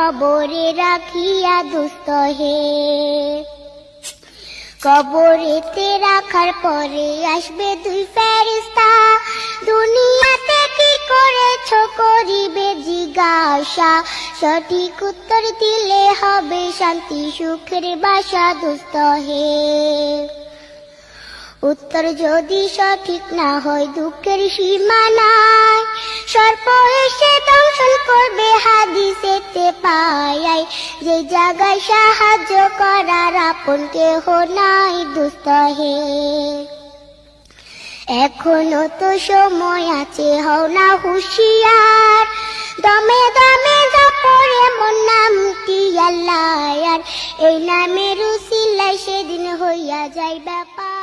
কবরে রাখিয়া দুস্থ হে। কবরেতে রাখার পরে আসবে দুই ফেরেশতা, দুনিয়াতে কি করেছ করিবে জিজ্ঞাসা, সঠিক উত্তর দিলে হবে শান্তি সুখের বাসা দুস্থ হে। উত্তর যদি সঠিক না হয় দুঃখের সীমা নাই, সর্প এসে দংশন করবে হাদিসেতে পাই, যে জায়গায় সাহায্য করার আপন কেহ নাই দুস্থ হে। এখনো তো সময় আছে, হও না হুঁশিয়ার, দমে দমে জপরে এমন নামটি আল্লাহ, আর এই নামের উসিলায় সেদিন হইয়া যায় ব্যাপার।